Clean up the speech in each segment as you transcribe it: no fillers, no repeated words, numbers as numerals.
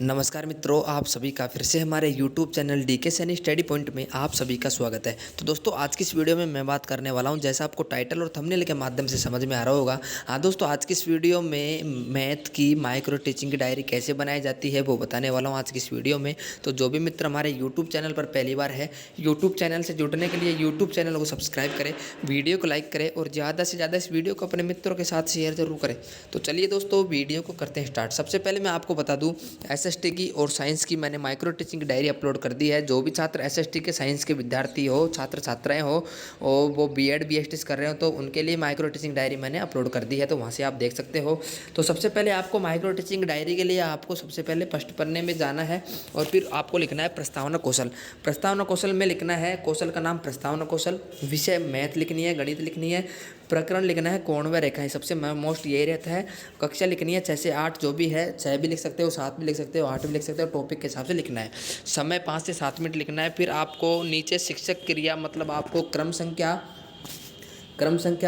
नमस्कार मित्रों, आप सभी का फिर से हमारे YouTube channel DK Saini study point में आप सभी का स्वागत है। तो दोस्तों, आज की इस वीडियो में मैं बात करने वाला हूं, जैसा आपको टाइटल और थंबनेल के माध्यम से समझ में आ रहा होगा। हाँ दोस्तों, आज की इस वीडियो में मैथ की माइक्रो टीचिंग की डायरी कैसे बनाई जाती है वो बताने वाला हूँ आज की इस वीडियो में। तो जो भी मित्र हमारे यूट्यूब चैनल पर पहली बार है, यूट्यूब चैनल से जुड़ने के लिए यूट्यूब चैनल को सब्सक्राइब करें, वीडियो को लाइक करें और ज़्यादा से ज़्यादा इस वीडियो को अपने मित्रों के साथ शेयर जरूर करें। तो चलिए दोस्तों, वीडियो को करते हैं स्टार्ट। सबसे पहले मैं आपको बता दूँ, SST की और साइंस की मैंने माइक्रो टीचिंग डायरी अपलोड कर दी है। जो भी छात्र SST के साइंस के विद्यार्थी हो, छात्र छात्राएं हो और वो BEd BST कर रहे हो, तो उनके लिए माइक्रो टीचिंग डायरी मैंने अपलोड कर दी है, तो वहाँ से आप देख सकते हो। तो सबसे पहले आपको माइक्रो टीचिंग डायरी के लिए आपको सबसे पहले फर्स्ट पन्ने में जाना है और फिर आपको लिखना है प्रस्तावना कौशल। प्रस्तावना कौशल में लिखना है, कौशल का नाम प्रस्तावना कौशल, विषय मैथ लिखनी है, गणित लिखनी है, प्रकरण लिखना है कोण व रेखाएं, सबसे मोस्ट यही रहता है। कक्षा लिखनी है 6 से 8, जो भी है 6 भी लिख सकते हो, 7 भी लिख सकते हो, 8 भी लिख सकते हो, टॉपिक के हिसाब से लिखना है। समय 5 से 7 मिनट लिखना है। फिर आपको नीचे शिक्षक क्रिया, मतलब आपको क्रम संख्या,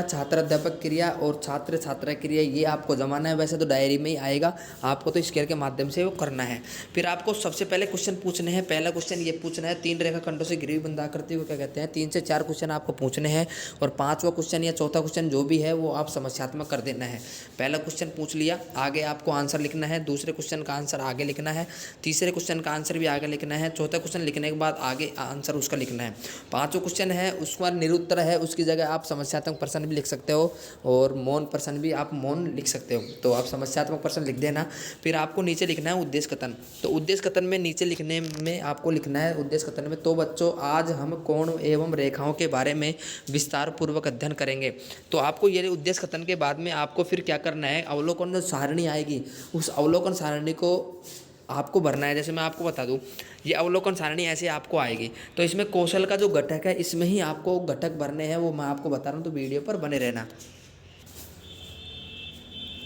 छात्र अध्यापक क्रिया और छात्र छात्रा क्रिया, ये आपको जमाना है। वैसे तो डायरी में ही आएगा, आपको तो स्केल के माध्यम से वो करना है। फिर आपको सबसे पहले क्वेश्चन पूछने हैं। पहला क्वेश्चन ये पूछना है, 3 रेखाखंडों से घिरी हुई बंधाकृति को क्या कहते हैं। 3 से 4 क्वेश्चन आपको पूछने हैं और 5वां क्वेश्चन या चौथा क्वेश्चन जो भी है वो आप समस्यात्मक कर देना है। पहला क्वेश्चन पूछ लिया, आगे आपको आंसर लिखना है, दूसरे क्वेश्चन का आंसर आगे लिखना है, तीसरे क्वेश्चन का आंसर भी आगे लिखना है, चौथा क्वेश्चन लिखने के बाद आगे आंसर उसका लिखना है। 5वां क्वेश्चन है उसका निरुत्तर है, उसकी जगह आप समस्यात्मक प्रश्न भी लिख सकते हो और मौन प्रश्न भी आप मौन लिख सकते हो, तो आप समस्यात्मक प्रश्न लिख देना। फिर आपको नीचे लिखना है उद्देश्य कथन। तो उद्देश्य कथन में नीचे लिखने में आपको लिखना है उद्देश्य कथन में, तो बच्चों आज हम कोण एवं रेखाओं के बारे में विस्तार पूर्वक अध्ययन करेंगे। तो आपको ये उद्देश्य कथन के बाद में आपको फिर क्या करना है, अवलोकन जो सारणी आएगी उस अवलोकन सारणी को आपको भरना है। जैसे मैं आपको बता दूं, ये अवलोकन सारणी ऐसे आपको आएगी, तो इसमें कौशल का जो घटक है इसमें ही आपको घटक भरने हैं, वो मैं आपको बता रहा हूँ, तो वीडियो पर बने रहना।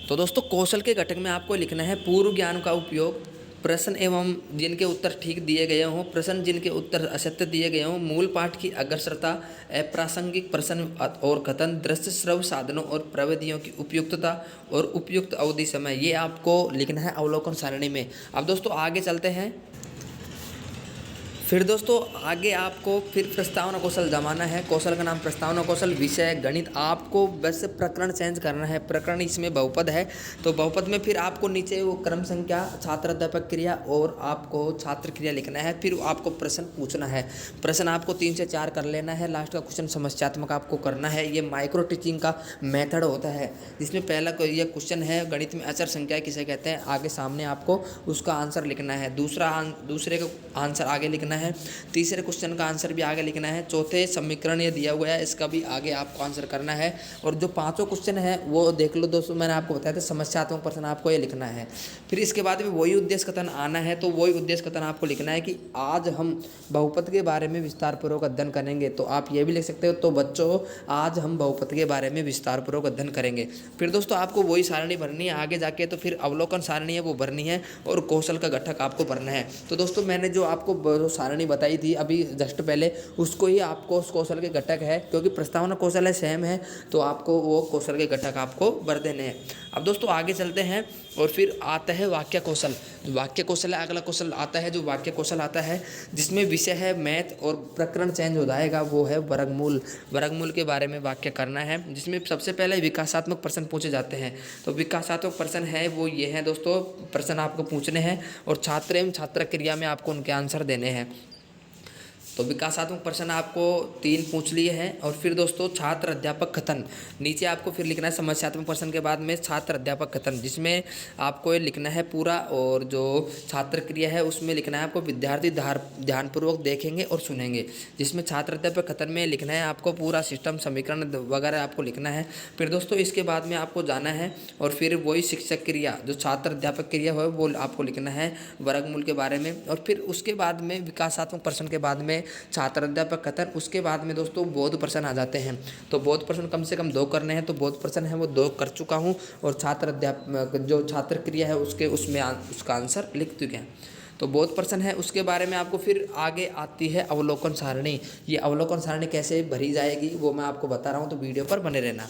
तो दोस्तों, कौशल के घटक में आपको लिखना है पूर्व ज्ञान का उपयोग, प्रश्न एवं जिनके उत्तर ठीक दिए गए हों, प्रश्न जिनके उत्तर असत्य दिए गए हों, मूल पाठ की अग्रसरता, अप्रासंगिक प्रश्न और कथन, दृश्य श्रव्य साधनों और प्रविधियों की उपयुक्तता और उपयुक्त अवधि समय, ये आपको लिखना है अवलोकन सारणी में। अब दोस्तों आगे चलते हैं। फिर दोस्तों आगे आपको फिर प्रस्तावना कौशल जमाना है। कौशल का नाम प्रस्तावना कौशल, विषय गणित। आपको बस प्रकरण चेंज करना है, प्रकरण इसमें बहुपद है, तो बहुपद में फिर आपको नीचे वो क्रम संख्या, छात्र अध्यापक क्रिया और आपको छात्र क्रिया लिखना है। फिर आपको प्रश्न पूछना है, प्रश्न आपको 3 से 4 कर लेना है। लास्ट का क्वेश्चन समस्यात्मक आपको करना है। ये माइक्रो टीचिंग का मेथड होता है, जिसमें पहला ये क्वेश्चन है गणित में अचर संख्या किसे कहते हैं, आगे सामने आपको उसका आंसर लिखना है, दूसरे का आंसर आगे लिखना है, तीसरे क्वेश्चन का आंसर भी आगे लिखना है, चौथे समीकरण ये दिया हुआ है इसका भी आगे आपको आंसर करना है। और जो 5वां क्वेश्चन है वो देख लो दोस्तों, मैंने आपको बताया था समस्यात्मक प्रश्न आपको ये लिखना है। फिर इसके बाद में वही उद्देश्य कथन आना है, तो वही उद्देश्य कथन आपको लिखना है कि आज हम बहुपद के बारे में विस्तार पूर्वक अध्ययन करेंगे, तो आप ये भी लिख सकते हो, तो बच्चों आज हम बहुपद के बारे में विस्तार पूर्वक अध्ययन करेंगे। फिर दोस्तों आपको वही सारणी भरनी है आगे जाके, तो फिर अवलोकन सारणी है वो भरनी है और कौशल का घटक आपको भरना है। तो दोस्तों मैंने जो आपको सारणी बताई थी अभी जस्ट पहले, उसको ही आपको उस कौशल के घटक है, क्योंकि प्रस्तावना कौशल है सेम है, तो आपको वो कौशल के घटक आपको भर देने हैं। अब दोस्तों आगे चलते हैं और फिर आता है वाक्य कौशल। वाक्य कौशल है अगला कौशल आता है, जो वाक्य कौशल आता है जिसमें विषय है मैथ और प्रकरण चेंज हो जाएगा, वो है वर्गमूल। वर्गमूल के बारे में वाक्य करना है, जिसमें सबसे पहले विकासात्मक प्रश्न पूछे जाते हैं। तो विकासात्मक प्रश्न है वो ये है दोस्तों, प्रश्न आपको पूछने हैं और छात्र एवं छात्र क्रिया में आपको उनके आंसर देने हैं। तो विकासात्मक प्रश्न आपको 3 पूछ लिए हैं। और फिर दोस्तों छात्र अध्यापक कथन, नीचे आपको फिर लिखना है समस्यात्मक प्रश्न के बाद में छात्र अध्यापक कथन, जिसमें आपको ये लिखना है पूरा, और जो छात्र क्रिया है उसमें लिखना है आपको विद्यार्थी ध्यानपूर्वक देखेंगे और सुनेंगे, जिसमें छात्र अध्यापक कथन में लिखना है आपको पूरा सिस्टम समीकरण वगैरह आपको लिखना है। फिर दोस्तों इसके बाद में आपको जाना है और फिर वही शिक्षक क्रिया जो छात्र अध्यापक क्रिया हो वो आपको लिखना है वर्गमूल के बारे में। और फिर उसके बाद में विकासात्मक प्रश्न के बाद में छात्र अध्यापक कथन, उसके बाद में दोस्तों बोध प्रश्न आ जाते हैं। तो बोध प्रश्न कम से कम 2 करने हैं, तो बोध प्रश्न है वो 2 कर चुका हूँ और छात्र अध्यापक जो छात्र क्रिया है उसमें उसका आंसर लिख चुके हैं। तो बोध प्रश्न है उसके बारे में आपको फिर आगे आती है अवलोकन सारणी। ये अवलोकन सारणी कैसे भरी जाएगी वो मैं आपको बता रहा हूँ, तो वीडियो पर बने रहना।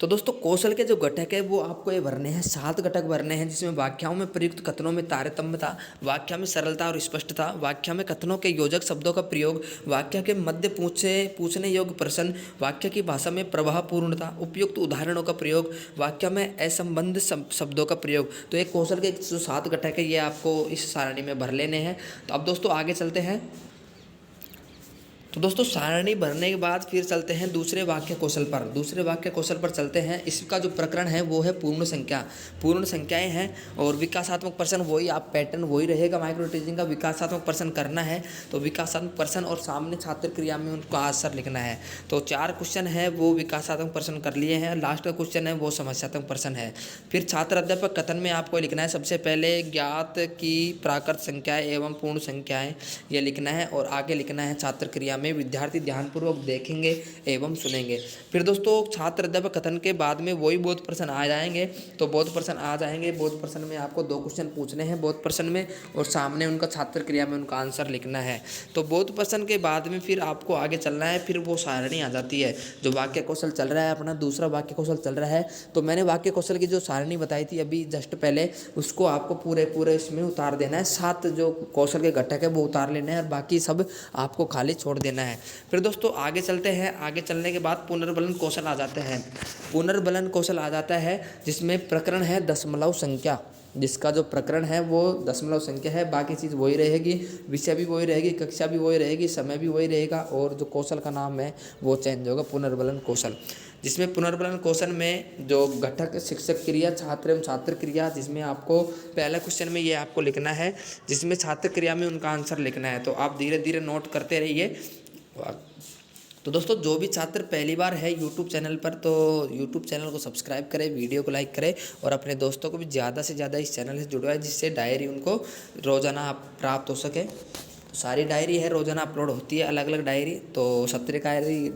तो दोस्तों कौशल के जो घटक है वो आपको ये भरने हैं, 7 घटक भरने हैं, जिसमें वाक्यों में प्रयुक्त कथनों में तारतम्यता, वाक्य में सरलता और स्पष्टता, वाक्य में कथनों के योजक शब्दों का प्रयोग, वाक्य के मध्य पूछने योग्य प्रश्न, वाक्य की भाषा में प्रभावपूर्णता, उपयुक्त उदाहरणों का प्रयोग, वाक्य में असंबद्ध शब्दों का प्रयोग। तो एक कौशल के जो 7 घटक है ये आपको इस सारणी में भर लेने हैं। तो अब दोस्तों आगे चलते हैं। तो दोस्तों सारणी भरने के बाद फिर चलते हैं दूसरे वाक्य कौशल पर। दूसरे वाक्य कौशल पर चलते हैं। इसका जो प्रकरण है वो है पूर्ण संख्या। पूर्ण संख्याएं हैं और विकासात्मक प्रश्न वही, आप पैटर्न वही रहेगा माइक्रो टीचिंग का। विकासात्मक प्रश्न करना है तो विकासात्मक प्रश्न और सामने छात्र क्रिया में उनको आंसर लिखना है। तो 4 क्वेश्चन है वो विकासात्मक प्रश्न कर लिए हैं। लास्ट का क्वेश्चन है वो समस्यात्मक प्रश्न है। फिर छात्र अध्यापक कथन में आपको लिखना है सबसे पहले ज्ञात की प्राकृत संख्याएं एवं पूर्ण संख्याएं ये लिखना है, और आगे लिखना है छात्र क्रिया में विद्यार्थी ध्यानपूर्वक देखेंगे एवं सुनेंगे। फिर दोस्तों छात्र अध्यापक कथन के बाद में वही बोध प्रश्न आ जाएंगे। तो बोध प्रश्न आ जाएंगे। बोध प्रश्न में आपको 2 क्वेश्चन पूछने हैं बोध प्रश्न में, और सामने उनका छात्र क्रिया में उनका आंसर लिखना है। तो बोध प्रश्न के बाद में फिर आपको आगे चलना है। फिर वो सारणी आ जाती है जो वाक्य कौशल चल रहा है अपना, दूसरा वाक्य कौशल चल रहा है। तो मैंने वाक्य कौशल की जो सारणी बताई थी अभी जस्ट पहले, उसको आपको पूरे इसमें उतार देना है। 7 जो कौशल के घटक है वो उतार लेना है और बाकी सब आपको खाली छोड़ देना है। फिर दोस्तों आगे चलते हैं। आगे चलने के बाद पुनर्बलन कौशल आ जाते हैं। पुनर्बलन कौशल आ जाता है जिसमें प्रकरण है दशमलव संख्या। जिसका जो प्रकरण है वो दशमलव संख्या है, बाकी चीज़ वही रहेगी, विषय भी वही रहेगी, कक्षा भी वही रहेगी, समय भी वही रहेगा, और जो कौशल का नाम है वो चेंज होगा, पुनर्बलन कौशल। जिसमें पुनर्बलन कौशल में जो घटक शिक्षक क्रिया, छात्र एवं छात्र क्रिया, जिसमें आपको पहला क्वेश्चन में ये आपको लिखना है, जिसमें छात्र क्रिया में उनका आंसर लिखना है। तो आप धीरे धीरे नोट करते रहिए। तो दोस्तों जो भी छात्र पहली बार है यूट्यूब चैनल पर, तो यूट्यूब चैनल को सब्सक्राइब करें, वीडियो को लाइक करें, और अपने दोस्तों को भी ज़्यादा से ज़्यादा इस चैनल से जुड़वाएं, जिससे डायरी उनको रोज़ाना प्राप्त हो सके। तो सारी डायरी है रोज़ाना अपलोड होती है, अलग अलग डायरी। तो सत्रीय कार्य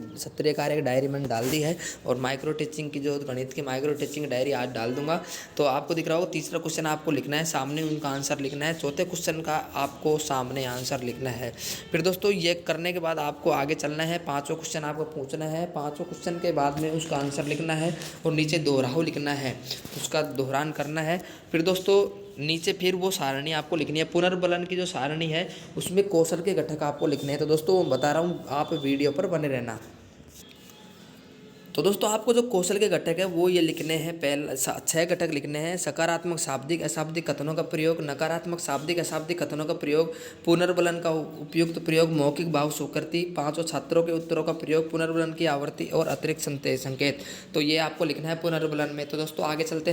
की डायरी मैंने डाल दी है, और माइक्रो टीचिंग की जो गणित की माइक्रो टीचिंग डायरी आज डाल दूंगा। तो आपको दिख रहा होगा तीसरा क्वेश्चन आपको लिखना है, सामने उनका आंसर लिखना है। चौथे क्वेश्चन का आपको सामने आंसर लिखना है। फिर दोस्तों ये करने के बाद आपको आगे चलना है। 5वां क्वेश्चन आपको पूछना है। 5वां क्वेश्चन के बाद में उसका आंसर लिखना है, और नीचे दोहराव लिखना है, उसका दोहरान करना है। फिर दोस्तों नीचे फिर वो सारणी आपको लिखनी है। पुनर्बलन की जो सारणी है उसमें कौशल के घटक आपको लिखने हैं। तो दोस्तों बता रहा हूँ, आप वीडियो पर बने रहना। तो दोस्तों आपको जो कौशल के घटक है वो ये लिखने हैं। पहले 6 घटक लिखने हैं। सकारात्मक शाब्दिक अशाब्दिक कथनों का प्रयोग, नकारात्मक शाब्दिक अशाब्दिक कथनों का प्रयोग, पुनर्बलन का उपयुक्त प्रयोग, मौखिक भाव स्वीकृति, 5 छात्रों के उत्तरों का प्रयोग, पुनर्बलन की आवृत्ति और अतिरिक्त संकेत। तो ये आपको लिखना है पुनर्बलन में। तो दोस्तों आगे चलते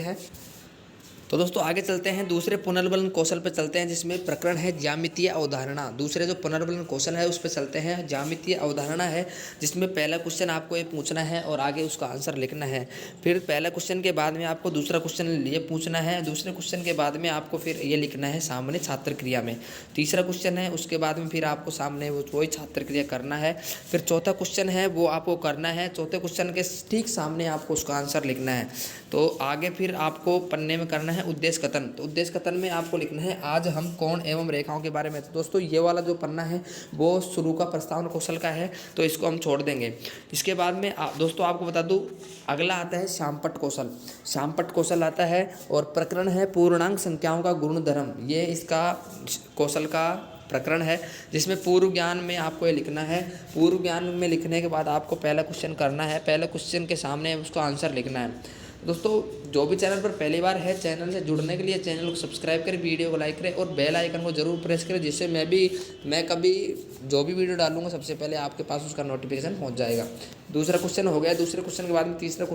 हैं। दूसरे पुनर्बलन कौशल पर चलते हैं, जिसमें प्रकरण है ज्यामितीय अवधारणा। दूसरे जो पुनर्बलन कौशल है उस पर चलते हैं। ज्यामितीय अवधारणा है, जिसमें पहला क्वेश्चन आपको ये पूछना है और आगे उसका आंसर लिखना है। फिर पहला क्वेश्चन के बाद में आपको दूसरा क्वेश्चन ये पूछना है। दूसरे क्वेश्चन के बाद में आपको फिर ये लिखना है सामने छात्र क्रिया में। तीसरा क्वेश्चन है, उसके बाद में फिर आपको सामने वही छात्र क्रिया करना है। फिर चौथा क्वेश्चन है वो आपको करना है। चौथे क्वेश्चन के ठीक सामने आपको उसका आंसर लिखना है। तो आगे फिर आपको पन्ने में करना है उद्देश्य कथन। तो उद्देश्य कथन में आपको लिखना है आज हम कोण एवं रेखाओं के बारे में। तो दोस्तों ये वाला जो पन्ना है वो शुरू का प्रस्तावना कौशल का है, तो इसको हम छोड़ देंगे। इसके बाद में दोस्तों आपको बता दूं, अगला आता है श्यामपट्ट कौशल। श्यामपट्ट कौशल आता है और प्रकरण है पूर्णांक संख्याओं का गुणधर्म। ये इसका कौशल का प्रकरण है, जिसमें पूर्व ज्ञान में आपको ये लिखना है। पूर्व ज्ञान में लिखने के बाद आपको पहला क्वेश्चन करना है। पहले क्वेश्चन के सामने उसका आंसर लिखना है। दोस्तों जो भी चैनल पर पहली बार है, चैनल से जुड़ने के लिए चैनल को सब्सक्राइब करें, वीडियो को लाइक करें और बेल आइकन को जरूर प्रेस करें, जिससे मैं कभी जो भी वीडियो डालूंगा सबसे पहले आपके पास उसका नोटिफिकेशन पहुंच जाएगा। दूसरा क्वेश्चन हो गया। दूसरे क्वेश्चन के बाद में तीसरा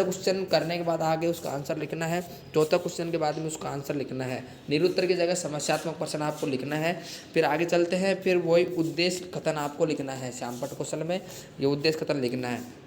क्वेश्चन करने के बाद आगे उसका आंसर लिखना है। चौथा क्वेश्चन के बाद में उसका आंसर लिखना है। निरुत्तर की जगह समस्यात्मक प्रश्न आपको लिखना है। फिर आगे चलते हैं। फिर वही उद्देश्य कथन आपको लिखना है। श्यामपट्ट कौशल में ये उद्देश्य कथन लिखना है।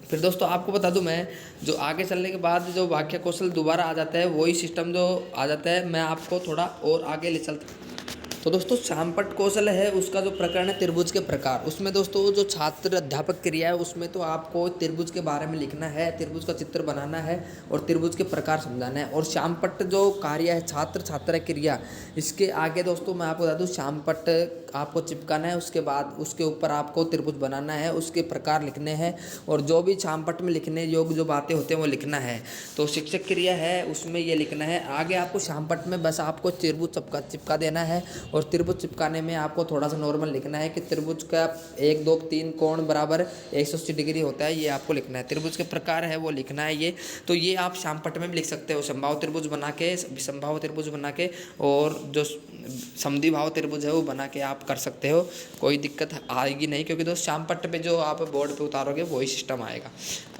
फिर दोस्तों आपको बता दूं, मैं जो आगे चलने के बाद जो वाक्य कौशल दोबारा आ जाता है, वही सिस्टम जो आ जाता है, मैं आपको थोड़ा और आगे ले चलता तो दोस्तों शामपट्ट कौशल है उसका जो प्रकरण है त्रिभुज के प्रकार, उसमें दोस्तों जो छात्र अध्यापक क्रिया है उसमें तो आपको त्रिभुज के बारे में लिखना है, त्रिभुज का चित्र बनाना है और त्रिभुज के प्रकार समझाना है। और शामपट्ट जो कार्य है छात्र छात्रा क्रिया, इसके आगे दोस्तों मैं आपको बता दूँ शामपट्ट आपको चिपकाना है, उसके बाद उसके ऊपर आपको त्रिभुज बनाना है, उसके प्रकार लिखने हैं और जो भी शामपट्ट में लिखने योग्य जो बातें होते हैं वो लिखना है। तो शिक्षक क्रिया है उसमें ये लिखना है। आगे आपको शामपट्ट में बस आपको त्रिभुज चिपका देना है और त्रिभुज चिपकाने में आपको थोड़ा सा नॉर्मल लिखना है कि त्रिभुज का 1 2 3 कोण बराबर 180 डिग्री होता है, ये आपको लिखना है। त्रिभुज के प्रकार है वो लिखना है ये। तो ये आप शामपट्ट में भी लिख सकते हो, समबाहु त्रिभुज बना के, विषमबाहु त्रिभुज बना के और जो समद्विबाहु त्रिभुज है वो बना के आप कर सकते हो, कोई दिक्कत आएगी नहीं, क्योंकि दोस्त शामपट्ट पे जो आप बोर्ड पे उतारोगे वही सिस्टम आएगा।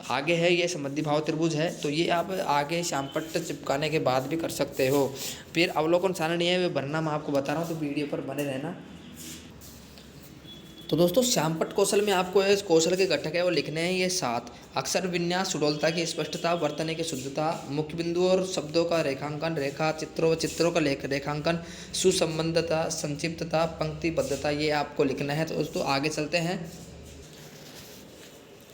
आगे है ये समद्विबाहु त्रिभुज है, तो ये आप आगे शामपट्ट चिपकाने के बाद भी कर सकते हो। फिर अवलोकन सारणी है वो भरना मैं आपको बता रहा हूँ, तो वीडियो पर बने रहना। तो दोस्तों शामपट्ट कौशल में आपको इस कौशल के घटक है वो लिखने हैं ये 7। अक्षर विन्यास, सुडौलता की स्पष्टता, वर्तने की शुद्धता, मुख्य बिंदु और शब्दों का रेखांकन, रेखा चित्रों व चित्रों का रेखांकन, सुसंबद्धता, संक्षिप्तता, पंक्तिबद्धता, ये आपको लिखना है। तो दोस्तों आगे चलते हैं।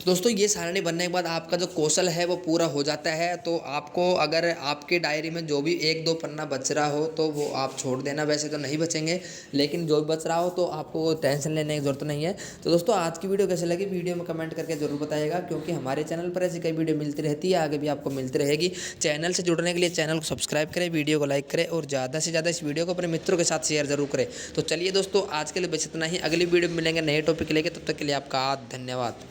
दोस्तों ये सारणी बनने के बाद आपका जो कौशल है वो पूरा हो जाता है। तो आपको अगर आपके डायरी में जो भी 1-2 पन्ना बच रहा हो तो वो आप छोड़ देना, वैसे तो नहीं बचेंगे, लेकिन जो भी बच रहा हो तो आपको टेंशन लेने की ज़रूरत नहीं है। तो दोस्तों आज की वीडियो कैसे लगी वीडियो में कमेंट करके ज़रूर बताइएगा, क्योंकि हमारे चैनल पर ऐसी कई वीडियो मिलती रहती है, आगे भी आपको मिलती रहेगी। चैनल से जुड़ने के लिए चैनल को सब्सक्राइब करें, वीडियो को लाइक करें और ज़्यादा से ज़्यादा इस वीडियो को अपने मित्रों के साथ शेयर जरूर करें। तो चलिए दोस्तों आज के लिए बस इतना ही, अगली वीडियो में मिलेंगे नए टॉपिक लेके, तब तक के लिए आपका धन्यवाद।